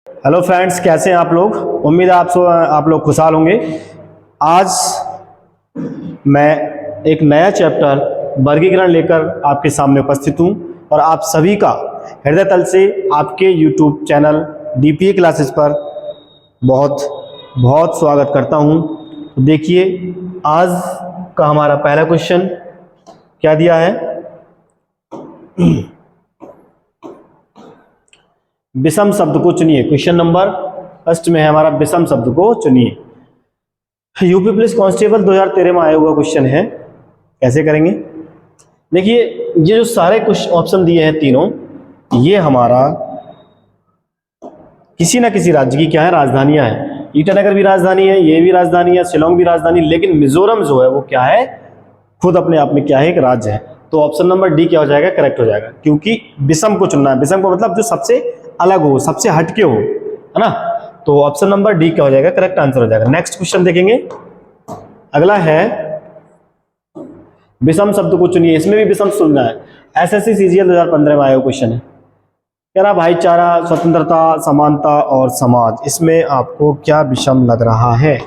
Hello friends, कैसे हैं आप लोग। उम्मीद है आप लोग खुशहाल होंगे। आज मैं एक नया चैप्टर वर्गीकरण लेकर आपके सामने उपस्थित हूं और आप सभी का हृदय तल से आपके यूट्यूब चैनल डीपीए क्लासेस पर बहुत बहुत स्वागत करता हूं। तो देखिए, आज का हमारा पहला क्वेश्चन क्या दिया है। विषम शब्द को चुनिए। क्वेश्चन नंबर फर्स्ट में है हमारा, विषम शब्द को चुनिए। यूपी पुलिस कांस्टेबल 2013 में आया हुआ क्वेश्चन है। कैसे करेंगे, देखिए ये जो सारे कुछ ऑप्शन दिए हैं तीनों, ये हमारा किसी ना किसी राज्य की क्या है, राजधानियां हैं। ईटानगर भी राजधानी है, ये भी राजधानी है, शिलोंग भी राजधानी, लेकिन मिजोरम जो है वो क्या है, खुद अपने आप में क्या है, एक राज्य है। तो ऑप्शन नंबर डी क्या हो जाएगा, करेक्ट हो जाएगा, क्योंकि विषम को चुनना है। विषम को मतलब जो सबसे अलग हो, सबसे हटके हो, है ना। तो ऑप्शन नंबर डी क्या हो जाएगा, करेक्ट आंसर हो जाएगा। नेक्स्ट क्वेश्चन देखेंगे, अगला है विषम शब्द को चुनिए। इसमें भी विषम चुनना है। एसएससी सीजीएल 2015 में आया हुआ क्वेश्चन है। कह रहा भाईचारा, स्वतंत्रता, समानता और समाज, इसमें आपको क्या विषम लग रहा है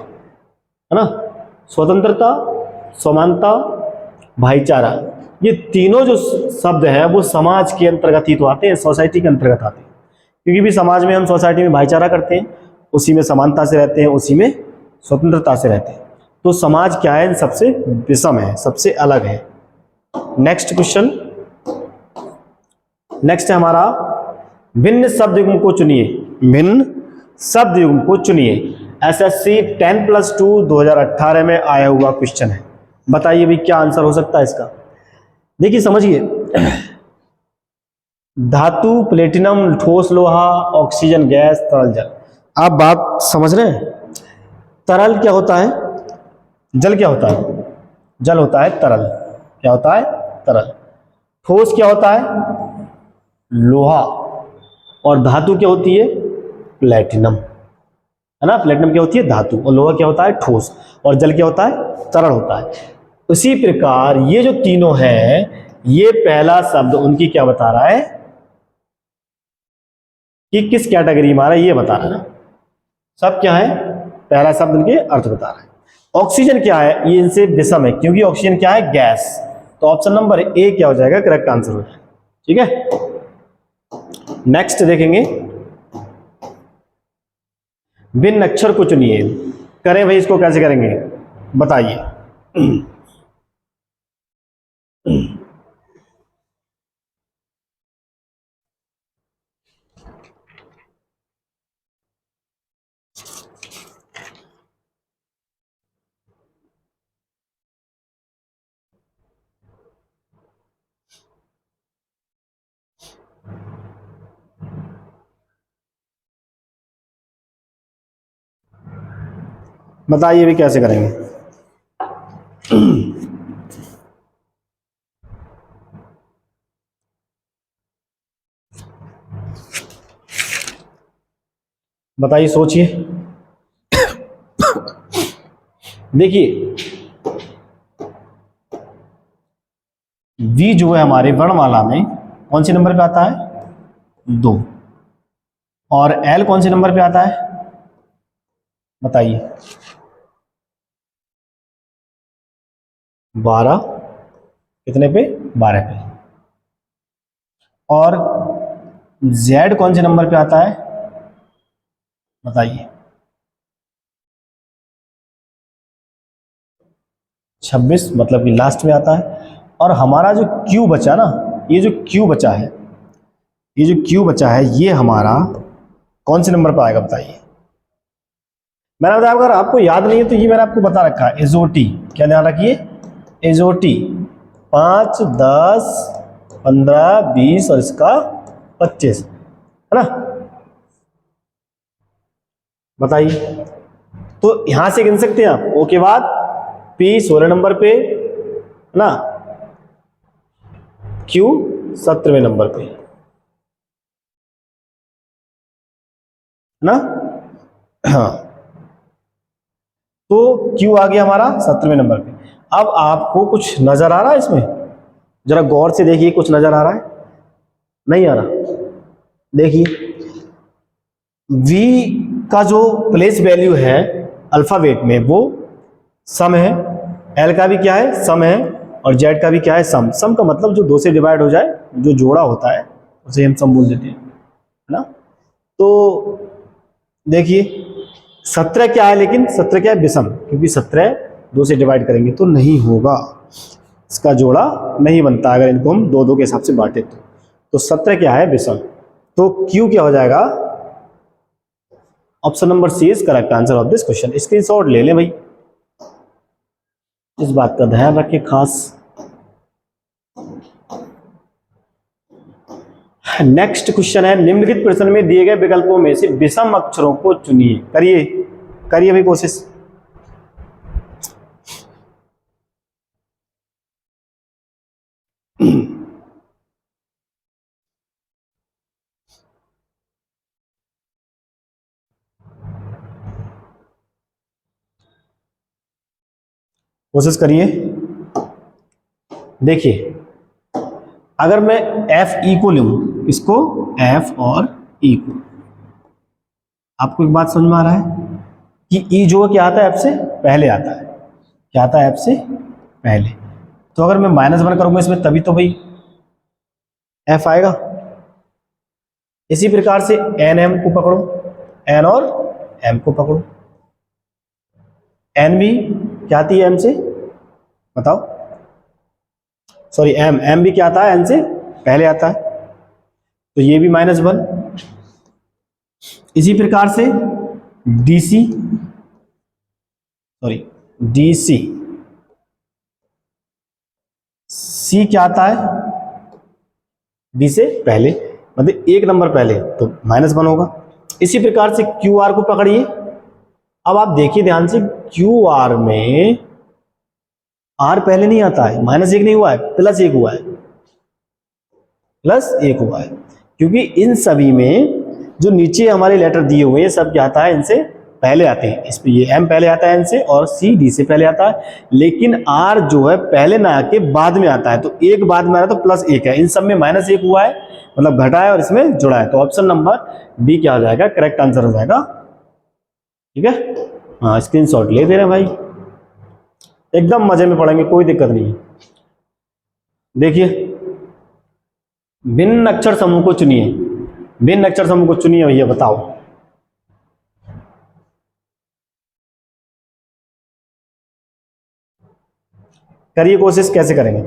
ना। स्वतंत्रता, समानता, भाईचारा, ये तीनों जो शब्द हैं वो समाज के अंतर्गत ही तो आते हैं, सोसाइटी के अंतर्गत आते हैं। क्योंकि भी समाज में हम सोसाइटी में भाईचारा करते हैं, उसी में समानता से रहते हैं, उसी में स्वतंत्रता से रहते हैं। तो समाज क्या है, सबसे विषम है, सबसे अलग है। नेक्स्ट क्वेश्चन, नेक्स्ट है हमारा, भिन्न शब्द युग्म को चुनिए। भिन्न शब्द युग्म को चुनिए। एसएससी 10+2 2018 में आया हुआ क्वेश्चन है। बताइए भी क्या आंसर हो सकता है इसका। देखिए समझिए, धातु, प्लेटिनम, ठोस लोहा, ऑक्सीजन गैस, तरल जल। आप बात समझ रहे हैं। तरल क्या होता है, जल क्या होता है, जल होता है तरल। क्या होता है, तरल। ठोस क्या होता है, लोहा। और धातु क्या होती है, प्लेटिनम, है ना। प्लेटिनम क्या होती है, धातु। और लोहा क्या होता है, ठोस। और जल क्या होता है, तरल होता है। उसी प्रकार ये जो तीनों हैं, ये पहला शब्द उनकी क्या बता रहा है कि किस कैटेगरी में आ रहा है, ये बता रहा है ना। सब क्या है, पहला शब्द उनके अर्थ बता रहा है। ऑक्सीजन क्या है, ये इनसे विषम है, क्योंकि ऑक्सीजन क्या है, गैस। तो ऑप्शन नंबर ए क्या हो जाएगा, करेक्ट आंसर हो जाएगा। ठीक है, नेक्स्ट देखेंगे, भिन्न अक्षर को चुनिए। करें भाई, इसको कैसे करेंगे बताइए। बताइए भी कैसे करेंगे। बताइए, सोचिए। देखिए, वी जो है हमारे वर्णमाला में कौन से नंबर पे आता है, 2। और एल कौन से नंबर पे आता है, बताइए। 12, कितने पे, 12 पे। और जेड कौन से नंबर पे आता है, बताइए। 26, मतलब कि लास्ट में आता है। और हमारा जो क्यू बचा ना, ये जो क्यू बचा है, ये जो क्यू बचा है, ये हमारा कौन से नंबर पर आएगा, बताइए। मैंने बताया, अगर आपको याद नहीं है तो ये मैंने आपको बता रखा है, एजोटी। क्या ध्यान रखिए, एजोटी 5, 10, 15, 20 और इसका 25, है ना। बताइए, तो यहां से गिन सकते हैं आप। ओ के बाद पी 16 नंबर पे, है ना, क्यू 17वें नंबर पे, है ना। हाँ, तो क्यू आ गया हमारा 17वें नंबर पे। अब आपको कुछ नजर आ रहा है इसमें, जरा गौर से देखिए, कुछ नजर आ रहा है, नहीं आ रहा, देखिए। v का जो प्लेस वैल्यू है अल्फाबेट में वो सम है, l का भी क्या है सम है, और z का भी क्या है सम। सम का मतलब जो 2 से डिवाइड हो जाए, जो जोड़ा होता है उसे हम सम बोल देते हैं, है ना। तो देखिए 17 क्या है, लेकिन 17 क्या है विषम, क्योंकि 17 2 से डिवाइड करेंगे तो नहीं होगा, इसका जोड़ा नहीं बनता अगर इनको हम 2 2 के हिसाब से बांटे तो 17 क्या है विषम। तो Q क्या हो जाएगा, option number C is correct answer of this question. Screenshot ले लें भाई, इस बात का ध्यान रखें खास। नेक्स्ट क्वेश्चन है, निम्नलिखित प्रश्न में दिए गए विकल्पों में से विषम अक्षरों को चुनिए। करिए करिए भाई कोशिश। कोशिश करिए। देखिए अगर मैं एफ ई को लूं, इसको एफ और ई को, आपको एक बात समझ में आ रहा है कि ई जो क्या आता है एफ से पहले आता है, क्या आता है एफ से पहले। तो अगर मैं -1 करूंगा इसमें तभी तो भाई एफ आएगा। इसी प्रकार से एन एम को पकड़ो, एन और एम को पकड़ो, एन भी क्या आती है एम से, बताओ, सॉरी एम, एम भी क्या आता है एन से पहले आता है, तो ये भी -1। इसी प्रकार से डीसी, सॉरी डीसी, सी क्या आता है डी से पहले, मतलब 1 नंबर पहले, तो -1 होगा। इसी प्रकार से क्यू आर को पकड़िए। अब आप देखिए ध्यान से, क्यू आर में आर पहले नहीं आता है, -1 नहीं हुआ है, +1 हुआ है, +1 हुआ है, क्योंकि इन सभी में जो नीचे हमारे लेटर दिए हुए हैं सब क्या आता है इनसे पहले आते हैं। इसमें ये एम पहले आता है इनसे और सी डी से पहले आता है, लेकिन आर जो है पहले ना आके बाद में आता है, तो एक बाद में आ रहा है तो +1 है। इन सब में -1 हुआ है, मतलब घटा है और इसमें जुड़ा है, तो ऑप्शन नंबर बी क्या हो जाएगा, करेक्ट आंसर हो जाएगा। ठीक है, हाँ स्क्रीनशॉट ले दे रहे भाई, एकदम मजे में पढ़ेंगे, कोई दिक्कत नहीं है। देखिए भिन्न अक्षर समूह को चुनिए, भिन्न अक्षर समूह को चुनिए भैया, बताओ। करिए कोशिश, कैसे करेंगे।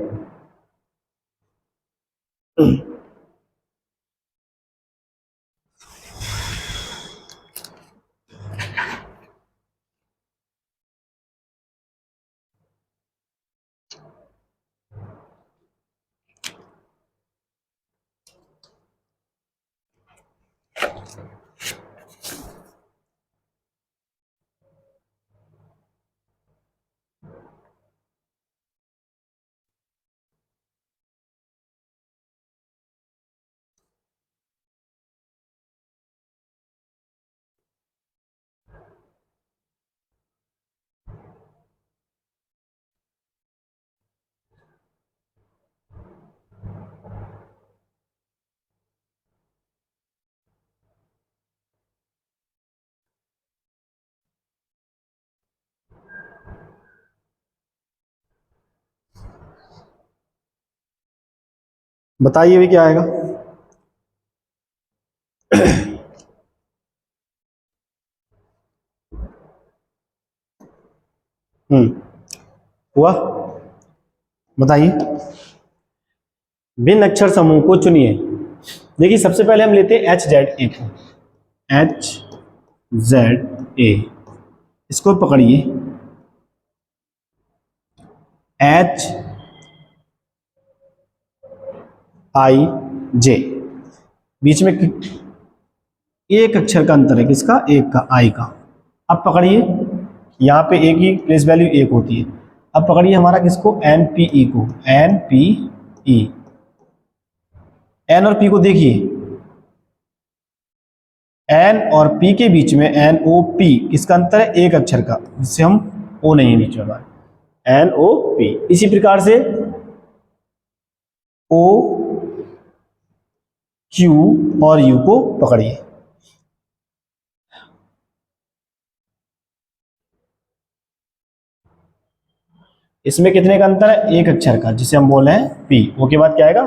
बताइए भी क्या आएगा। हुआ, बताइए। भिन्न अक्षर समूह को चुनिए। देखिए सबसे पहले हम लेते हैं HZA को, HZA, इसको पकड़िए, HIJ, बीच में एक अक्षर का अंतर है, किसका, एक का, आई का। अब पकड़िए, यहाँ पे एक ही प्लेस वैल्यू 1 होती है। अब पकड़िए हमारा किसको, NPE को, NPE, N और P को देखिए, N और P के बीच में NOP, किसका अंतर है, एक अक्षर का, जिससे हम O नहीं है बीच में हमारे, NOP। इसी प्रकार से O, Q और U को पकड़िए, इसमें कितने का अंतर है? एक अक्षर का, जिसे हम बोले हैं पी। ओ के बाद क्या आएगा?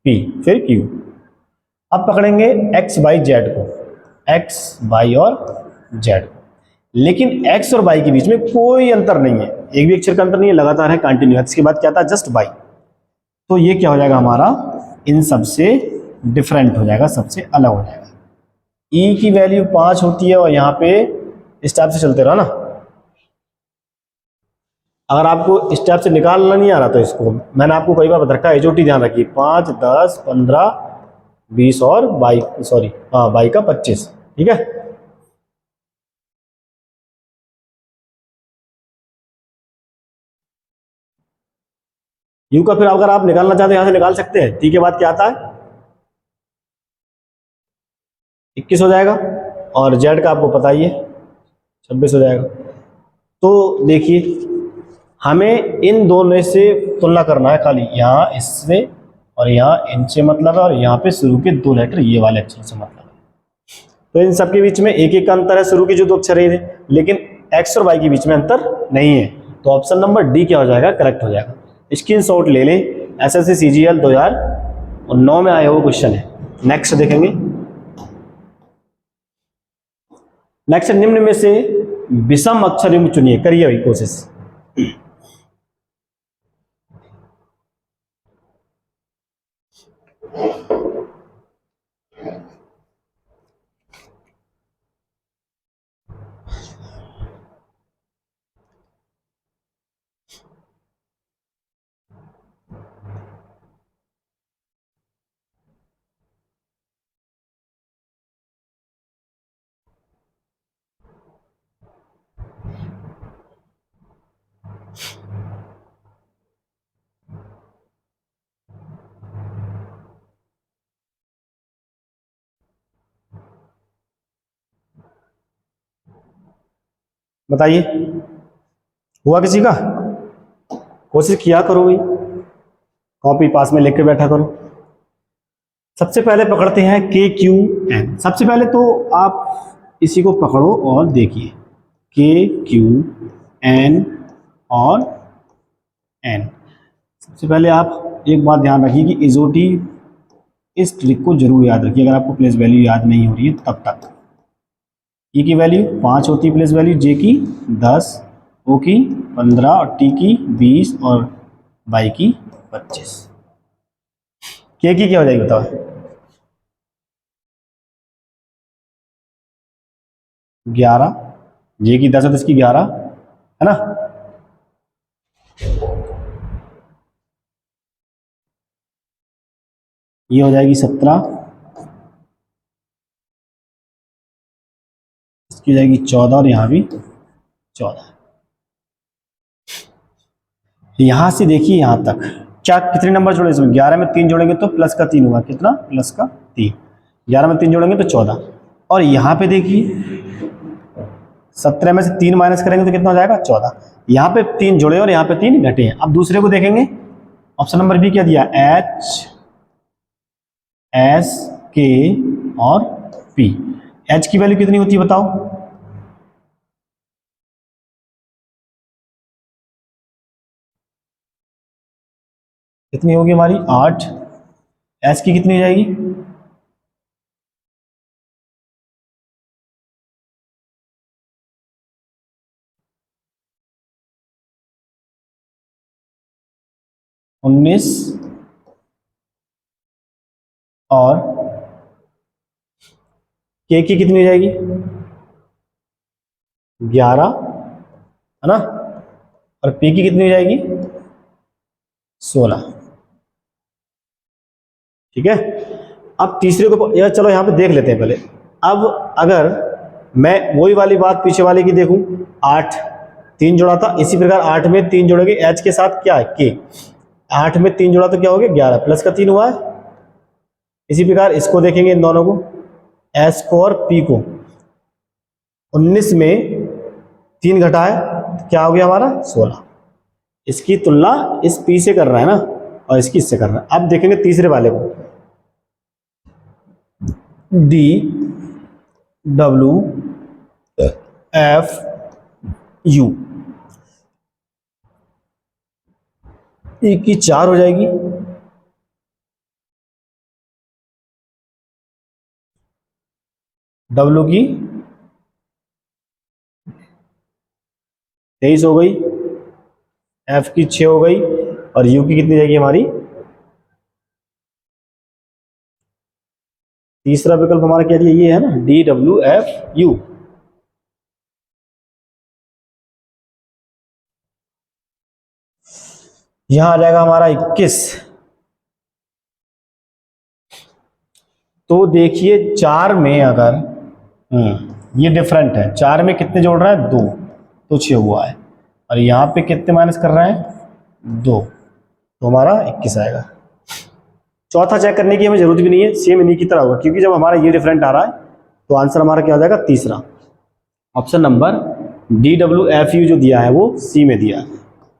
पी, फिर क्यू। अब पकड़ेंगे एक्स वाई जेड को, एक्स वाई और जेड को, लेकिन एक्स और वाई के बीच में कोई अंतर नहीं है, एक भी अक्षर का अंतर नहीं है, लगातार है, कंटिन्यू। इसके बाद क्या था? Just Y. तो ये क्या हो जाएगा हमारा? इन सबसे डिफरेंट हो जाएगा, सबसे अलग हो जाएगा। ई की वैल्यू 5 होती है और यहाँ पे इस टाइप से चलते रहो ना। अगर आपको इस टाइप से निकालना नहीं आ रहा तो इसको मैंने आपको कई बार बता रखा है, एचओटी ध्यान रखिए, 5, 10, 15, 20 और 22, सॉरी हाँ 22 का 25, ठीक है। यू का फिर अगर आप निकालना चाहते हैं यहां से निकाल सकते हैं। टी के बाद क्या आता है? 21 हो जाएगा, और जेड का आपको पता ही है 26 हो जाएगा। तो देखिए हमें इन दोनों से तुलना करना है खाली, यहाँ इससे और यहाँ इनसे मतलब है, और यहाँ पे शुरू के 2 लेटर ये वाले अक्षर से मतलब है। तो इन सबके बीच में एक एक का अंतर है, शुरू के जो 2 अक्षर है, लेकिन एक्स और वाई के बीच में अंतर नहीं है। तो ऑप्शन नंबर डी क्या हो जाएगा? करेक्ट हो जाएगा। स्क्रीनशॉट ले लें, एसएससी सीजीएल 2009 में आया हुआ क्वेश्चन है। नेक्स्ट देखेंगे। नेक्स्ट, निम्न में से विषम अक्षर युग्म चुनिए, करिए भाई कोशिश। बताइए, हुआ किसी का? कोशिश किया करो भाई, कॉपी पास में लेके के बैठा करो। सबसे पहले पकड़ते हैं के क्यू एन। सबसे पहले तो आप इसी को पकड़ो और देखिए, के क्यू एन और एन। सबसे पहले आप एक बात ध्यान रखिए कि इजोटी, इस ट्रिक को जरूर याद रखिए, अगर आपको प्लेस वैल्यू याद नहीं हो रही है तब तक। ई की वैल्यू 5 होती है प्लेस वैल्यू, जे की 10, ओ की 15 और टी की 20 और वाई की 25। के की क्या हो जाएगी बताओ? 11, जे की 10 और 10 की 11 है ना। ये हो जाएगी 17, इसकी हो जाएगी 14 और यहाँ भी 14। यहां से देखिए यहां तक क्या कितने नंबर जोड़े इसमें? 11 में 3 जोड़ेंगे तो प्लस का 3 हुआ, कितना? प्लस का 3। 11 में 3 जोड़ेंगे तो 14। और यहाँ पे देखिए 17 में से 3 माइनस करेंगे तो कितना हो जाएगा? 14। यहाँ पे 3 जोड़े और यहाँ पे 3 घटे हैं। अब दूसरे को देखेंगे, ऑप्शन नंबर बी क्या दिया? एच, एस, के और पी। एच की वैल्यू कितनी होती है बताओ? कितनी होगी हमारी? 8। एस की कितनी हो जाएगी? उन्नीस और के की कितनी हो जाएगी? 11 है ना, और पी की कितनी हो जाएगी? 16। ठीक है। अब तीसरे को यार चलो यहाँ पे देख लेते हैं पहले। अब अगर मैं वही वाली बात पीछे वाले की देखूं, 8 3 जोड़ा था, इसी प्रकार 8 में 3 जोड़ोगे एच के साथ क्या है? के। 8 में 3 जोड़ा तो क्या हो गया? 11 प्लस का 3 हुआ है। इसी प्रकार इसको देखेंगे, इन दोनों को, एस को और पी को। 19 में 3 घटा है तो क्या हो गया हमारा? 16। इसकी तुलना इस पी से कर रहा है ना, और इसकी इससे कर रहा है। अब देखेंगे तीसरे वाले को, D W F you. E की 4 हो जाएगी, W की 23 हो गई, F की 6 हो गई, और U की कितनी जाएगी हमारी? तीसरा विकल्प हमारा क्या दिया, ये है ना, DWFU। यहां आ जाएगा हमारा 21। तो देखिए 4 में अगर ये डिफरेंट है, 4 में कितने जोड़ रहा है? 2, तो 6 हुआ है, और यहाँ पे कितने माइनस कर रहे हैं? 2, तो हमारा 21 आएगा। चौथा चेक करने की हमें जरूरत भी नहीं है, सेम इन्हीं की तरह होगा, क्योंकि जब हमारा ये डिफरेंट आ रहा है तो आंसर हमारा क्या हो जाएगा? तीसरा। ऑप्शन नंबर DWFU जो दिया है वो सी में दिया है,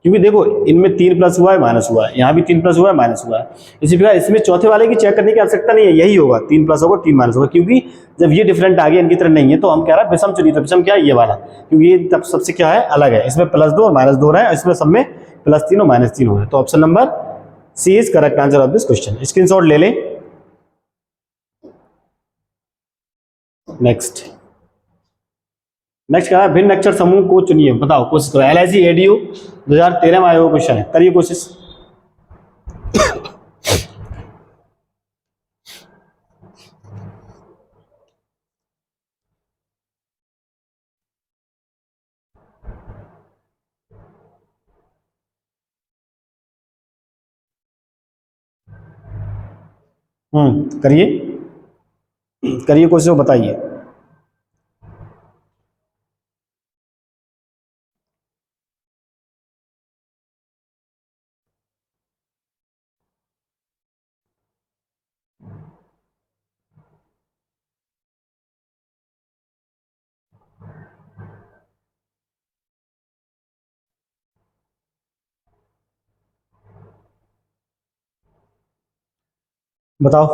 क्योंकि देखो इनमें 3 प्लस हुआ है, माइनस हुआ है, यहाँ भी 3 प्लस हुआ है, माइनस हुआ है। इसी प्रकार इसमें चौथे वाले की चेक करने की आवश्यकता नहीं है, यही होगा, 3 प्लस होगा 3 माइनस होगा, क्योंकि जब ये डिफरेंट आ गया इनकी तरह नहीं है, तो हम कह रहे हैं विषम चुनित। विषम क्या है? ये वाला, क्योंकि ये तब सबसे क्या है? अलग है। इसमें +2 और -2 रहा है, इसमें सब में +3 और -3 हो रहा है। तो option number C is correct answer of this question. Screenshot ले लें। नेक्स्ट क्या है? भिन्न अक्षर समूह को चुनिए। बताओ, कोशिश करो। LIC ADU 2013 में आया हुआ क्वेश्चन है, करिए कोशिश। करिए करिए कोशिश, बताइए। बताओ,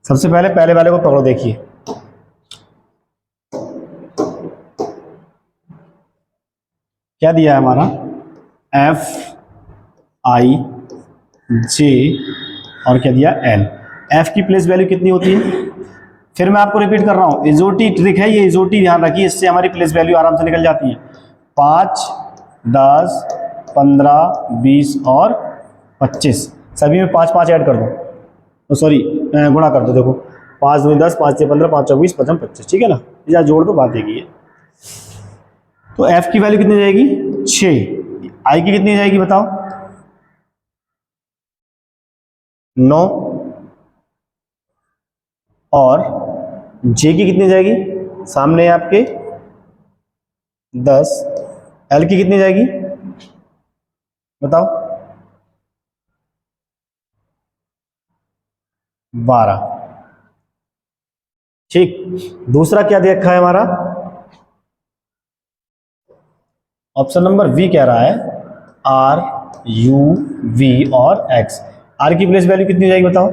सबसे पहले पहले वाले को पकड़ो, देखिए क्या दिया है हमारा? FIJ और क्या दिया? L। F की प्लेस वैल्यू कितनी होती है? फिर मैं आपको रिपीट कर रहा हूँ, इजोटी ट्रिक है ये, इजोटी ध्यान रखिए, इससे हमारी प्लेस वैल्यू आराम से निकल जाती है। 5, 10, 15, 20 और 25, सभी में 5 5 ऐड कर दो, तो सॉरी गुणा कर दो। देखो 5 दूनी 10, 5 से 15, 5 24, 5 25, ठीक है ना? या जोड़ दो, बात देगी है। तो F की वैल्यू कितनी जाएगी? 6। I की कितनी जाएगी बताओ? 9। और J की कितनी जाएगी? सामने है आपके 10। L की कितनी जाएगी बताओ? 12। ठीक, दूसरा क्या दे रखा है हमारा? ऑप्शन नंबर V कह रहा है R U V और X। R की प्लेस वैल्यू कितनी जाएगी बताओ?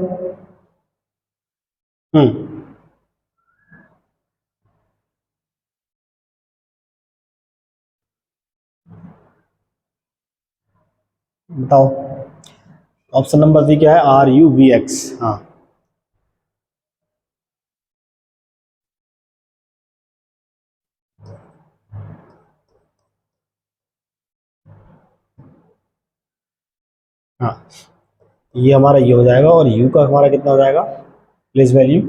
बताओ, ऑप्शन नंबर V क्या है? RUVX। हाँ, हाँ, ये हमारा ये हो जाएगा, और U का हमारा कितना हो जाएगा प्लेस वैल्यू?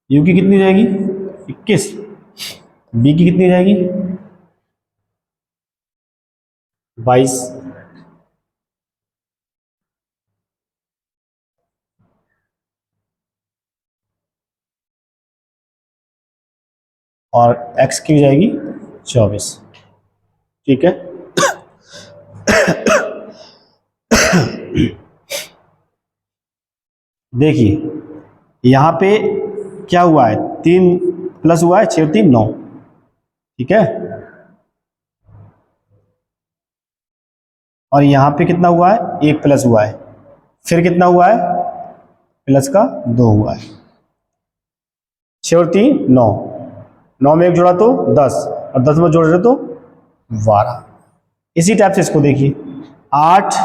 U की कितनी जाएगी? 21। B की कितनी जाएगी? 22। और X की जाएगी 24। ठीक है, देखिए यहाँ पे क्या हुआ है? 3 प्लस हुआ है, 6 3 9, ठीक है। और यहाँ पे कितना हुआ है? 1 प्लस हुआ है, फिर कितना हुआ है? प्लस का 2 हुआ है। 6 और 3 9, 9 में 1 जोड़ा तो 10, और 10 में जोड़ रहे तो 12। इसी टाइप से इसको देखिए, 8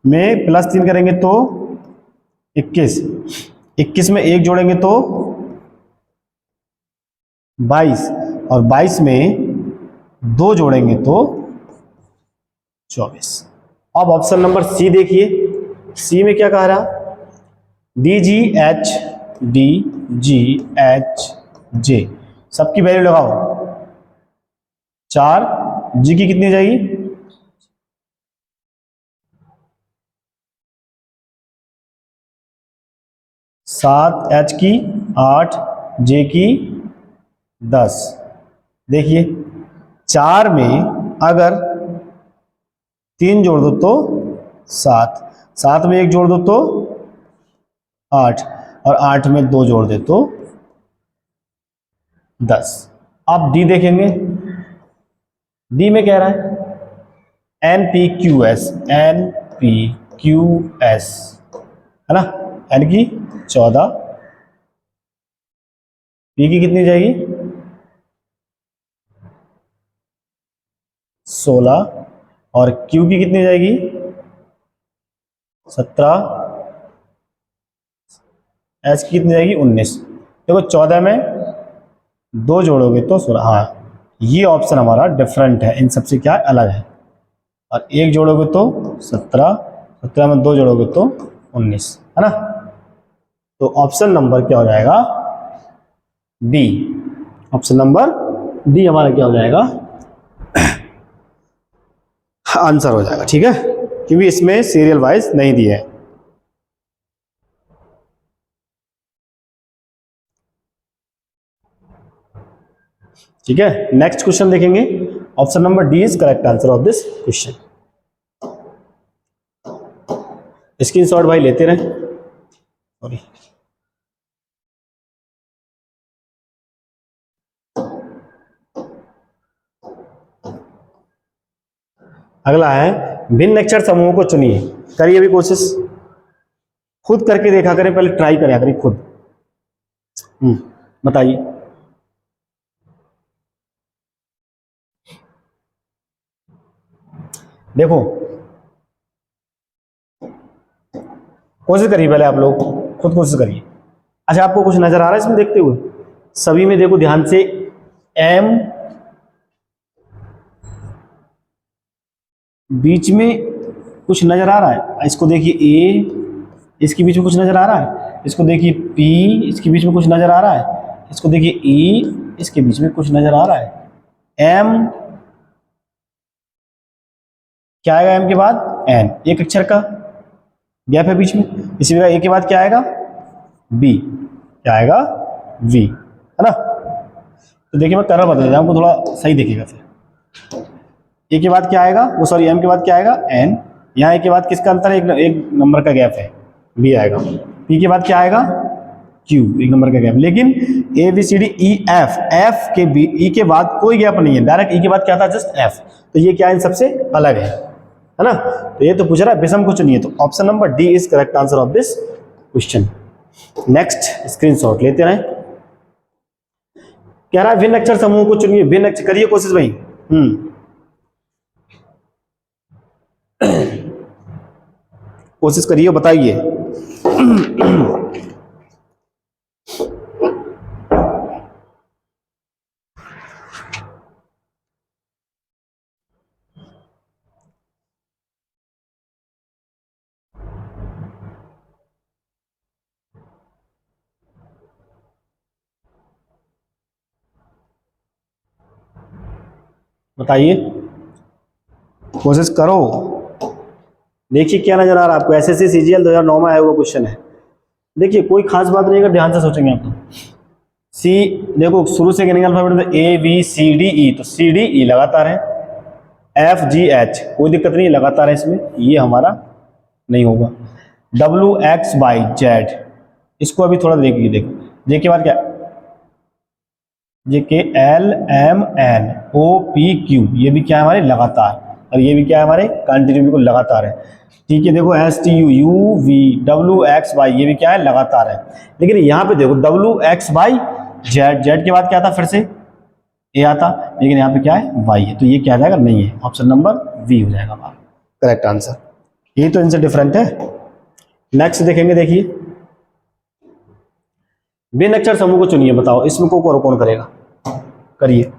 में +3 करेंगे तो 21, 21 में 1 जोड़ेंगे तो 22, और 22 में 2 जोड़ेंगे तो 24। अब ऑप्शन नंबर सी देखिए, सी में क्या कह रहा, DGH DGH J, सबकी वैल्यू लगाओ। 4, जी की कितनी जाएगी, 7, H की 8, J की 10। देखिए 4 में अगर 3 जोड़ दो तो 7, 7 में 1 जोड़ दो तो 8, और 8 में 2 जोड़ दे तो 10। अब डी देखेंगे, डी में कह रहा है NPQS, NPQS है ना, N की 14, P की कितनी जाएगी 16, और Q की कितनी जाएगी 17, S की कितनी जाएगी 19। देखो 14 में 2 जोड़ोगे तो 16, हाँ ये ऑप्शन हमारा डिफरेंट है, इन सबसे क्या अलग है। और 1 जोड़ोगे तो 17, 17 में 2 जोड़ोगे तो 19 है ना। तो ऑप्शन नंबर क्या हो जाएगा, डी। ऑप्शन नंबर डी हमारा क्या हो जाएगा, आंसर हो जाएगा, ठीक है, क्योंकि इसमें सीरियल वाइज नहीं दिया है। ठीक है, नेक्स्ट क्वेश्चन देखेंगे। Option number D is correct answer of this question. Screenshot भाई लेते रहे, सॉरी। अगला है भिन्न अक्षर समूहों को चुनिए। करिए अभी कोशिश, खुद करके देखा करें, पहले ट्राई करें करें खुद। बताइए, देखो कोशिश करिए पहले आप लोग, खुद कोशिश करिए। अच्छा आपको कुछ नजर आ रहा है इसमें देखते हुए, सभी में देखो ध्यान से, एम बीच में कुछ नजर आ रहा है, इसको देखिए ए, इसके बीच में कुछ नजर आ रहा है, इसको देखिए पी, इसके बीच में कुछ नजर आ रहा है, इसको देखिए ई, इसके बीच में कुछ नजर आ रहा है। एम क्या आएगा, एम के बाद एन, एक अक्षर का गैप है बीच में, इसी प्रकार ए के बाद क्या आएगा, बी, क्या आएगा, वी, है ना। तो देखिए मैं कलर बदल देता हूं, थोड़ा सही दिखेगा फिर। ए के बाद क्या आएगा, वो सॉरी एम के बाद क्या आएगा, एन, यहाँ ए के बाद किसका अंतर है, एक नंबर का गैप है, बी आएगा। पी के बाद क्या आएगा, क्यू, एक नंबर का गैप। लेकिन A B C D E F, F के बी ई के बाद कोई गैप नहीं है, डायरेक्ट ई के बाद क्या था, जस्ट एफ। तो ये क्या इन सबसे अलग है ना। तो ये तो पूछ रहा है विषम को चुनिए, तो option number D is correct answer of this question. Next screenshot लेते रहें। कह रहा है भिन्न अक्षर समूह को चुनिए, भिन्न अक्षर, करिए कोशिश भाई। कोशिश करिए, बताइए। बताइए, कोशिश करो। देखिए क्या नजर आ रहा है आपको, एसएससी सीजीएल 2009 में आया हुआ क्वेश्चन है। देखिए कोई खास बात नहीं है, ध्यान से सोचेंगे आप तो। सी देखो शुरू से गिनेंगे alphabet, A B C D E, तो सी डी ई लगातार है, एफ जी एच कोई दिक्कत नहीं, लगातार है इसमें, ये हमारा नहीं होगा। डब्ल्यू एक्स वाई जेड, इसको अभी थोड़ा देखिए, देखो जे के बाद क्या, J K L M N O P Q, ये भी क्या है हमारे लगातार, और ये भी क्या है हमारे कंटिन्यू, बिल्कुल लगातार है। ठीक है, देखो S T U U V W X Y, ये भी क्या है लगातार है। लेकिन यहाँ पे देखो W X Y Z, Z के बाद क्या था, फिर से ए आता, लेकिन यहाँ पे क्या है वाई है, तो ये क्या आ जाएगा, नहीं है, ऑप्शन नंबर वी हो जाएगा हमारा। Correct answer. ये तो इनसे डिफरेंट है। नेक्स्ट देखेंगे, देखिए भिन्न अक्षर समूह को चुनिए, बताओ इसमें को कौन कौन करेगा, करिए।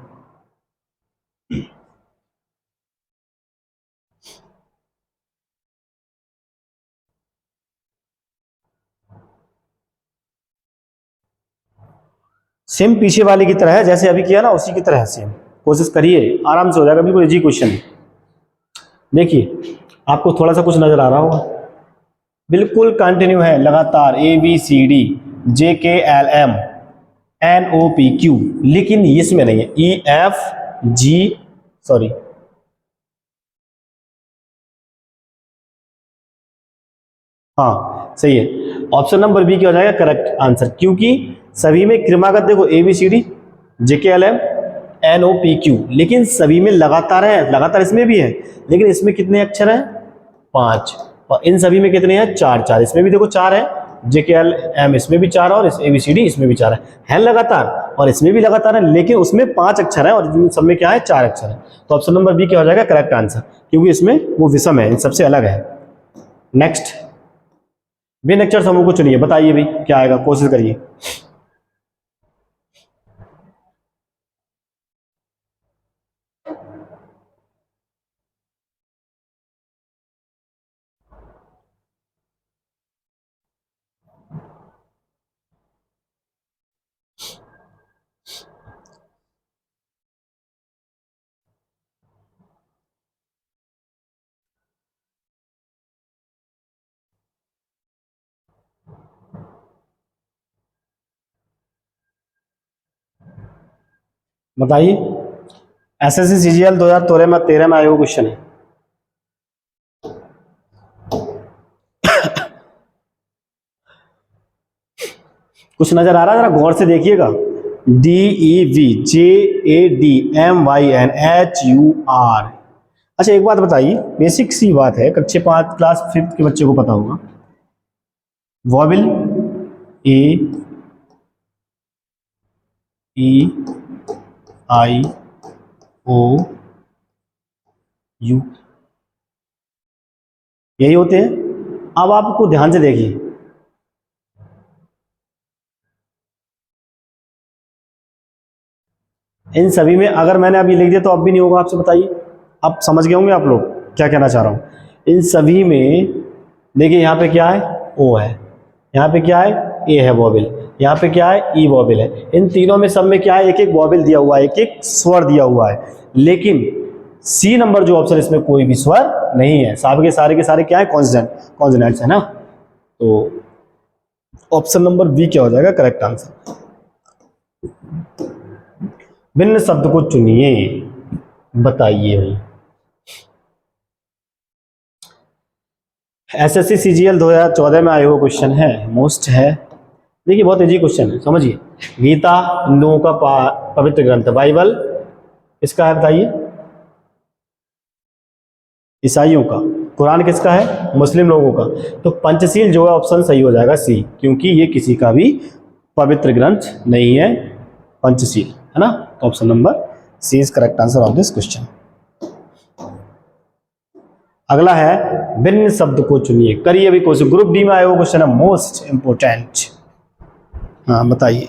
सेम पीछे वाले की तरह है, जैसे अभी किया ना उसी की तरह है सेम। कोशिश करिए, आराम से हो जाएगा, बिल्कुल इजी क्वेश्चन है। देखिए आपको थोड़ा सा कुछ नजर आ रहा होगा, बिल्कुल कंटिन्यू है लगातार, ए B C D J K L M N O P Q, लेकिन इसमें नहीं है ई एफ जी, सॉरी हाँ सही है, ऑप्शन नंबर बी क्या हो जाएगा करेक्ट आंसर, क्योंकि सभी में क्रमागत देखो ए B C D J K L M N O P Q, लेकिन सभी में लगातार है, लगातार इसमें भी है, लेकिन इसमें कितने अक्षर हैं 5, और इन सभी में कितने हैं 4 4, इसमें भी देखो 4 है, जे के एल एम इसमें भी 4 और इस ए बी सी डी इसमें भी 4 है लगातार, और इसमें भी लगातार है, लेकिन उसमें 5 अक्षर है और सब में क्या है 4 अक्षर है। तो ऑप्शन नंबर बी क्या हो जाएगा करेक्ट आंसर, क्योंकि इसमें वो विषम है, इन सबसे अलग है। नेक्स्ट भिन्न अक्षर समूह को चुनिए, बताइए भाई क्या आएगा, कोशिश करिए। बताइए, एसएससी सीजीएल 2013 में आया हुआ क्वेश्चन है। कुछ नजर आ रहा है, जरा गौर से देखिएगा। D E V J A D M Y N H U R. अच्छा एक बात बताइए, बेसिक सी बात है, कक्षा 5 क्लास 5 के बच्चे को पता होगा, वॉबिल ए ई आई ओ यू, यही होते हैं। अब आपको ध्यान से देखिए, इन सभी में अगर मैंने अभी लिख दिया तो अब भी नहीं होगा, आपसे बताइए, अब समझ गए होंगे आप लोग क्या कहना चाह रहा हूं। इन सभी में देखिए, यहाँ पे क्या है ओ है, यहाँ पे क्या है ए है वॉबिल, यहाँ पे क्या है ई वॉबिल है, इन तीनों में सब में क्या है एक एक वॉबिल दिया हुआ है, एक एक स्वर दिया हुआ है, लेकिन सी नंबर जो ऑप्शन इसमें कोई भी स्वर नहीं है, सारे के सारे क्या है कॉन्सोनेंट्स है ना। तो ऑप्शन नंबर बी क्या हो जाएगा करेक्ट आंसर। भिन्न शब्द को चुनिए, बताइए भाई। एसएससी सीजीएल 2014 में आया हुआ क्वेश्चन है, मोस्ट है, देखिए बहुत इजी क्वेश्चन है, समझिए। गीता हिंदुओं का पवित्र ग्रंथ, बाइबल इसका है बताइए ईसाइयों का, कुरान किसका है मुस्लिम लोगों का। तो पंचशील जो है ऑप्शन सही हो जाएगा सी, क्योंकि ये किसी का भी पवित्र ग्रंथ नहीं है, पंचशील है ना। तो option number C is correct answer of this question. अगला है भिन्न शब्द को चुनिए, करिए अभी कोशिश, ग्रुप डी में आया हुआ क्वेश्चन है, मोस्ट इंपोर्टेंट। हाँ बताइए।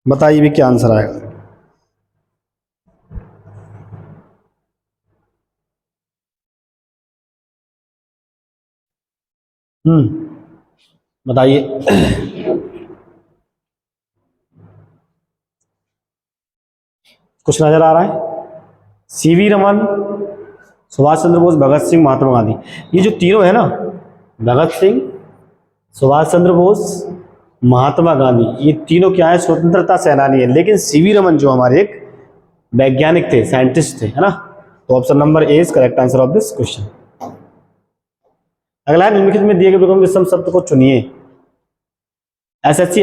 बताइए भी क्या आंसर आएगा। बताइए। कुछ नजर आ रहा है, सीवी रमन, सुभाष चंद्र बोस, भगत सिंह, महात्मा गांधी, ये जो तीनों है ना, भगत सिंह, सुभाष चंद्र बोस, महात्मा गांधी, ये तीनों क्या है स्वतंत्रता सेनानी है, लेकिन सीवी रमन जो हमारे एक वैज्ञानिक थे, साइंटिस्ट थे, है ना। तो option number A is correct answer of this question. अगला है निम्नलिखित में दिए गए विकल्प में विषम शब्द को चुनिए। एसएससी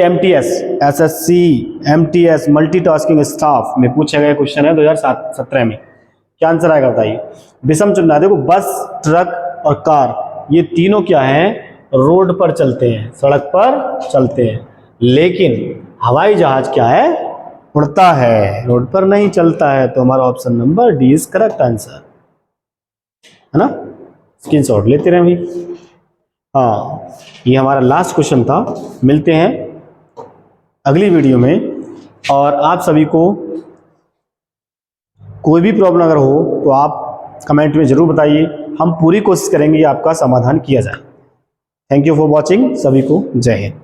एमटीएस मल्टीटास्किंग स्टाफ में पूछा गया क्वेश्चन है 2017 में। क्या आंसर आएगा बताइए। विषम चुनना है। देखो बस, ट्रक और कार ये तीनों क्या हैं, रोड पर चलते हैं, सड़क पर चलते हैं, लेकिन हवाई जहाज क्या है, उड़ता है, रोड पर नहीं चलता है। तो हमारा option number D is correct answer, है ना। स्क्रीनशॉट लेते रहे भाई। हाँ, ये हमारा लास्ट क्वेश्चन था। मिलते हैं अगली वीडियो में। और आप सभी को कोई भी प्रॉब्लम अगर हो तो आप कमेंट में ज़रूर बताइए, हम पूरी कोशिश करेंगे आपका समाधान किया जाए। थैंक यू फॉर वॉचिंग, सभी को जय हिंद।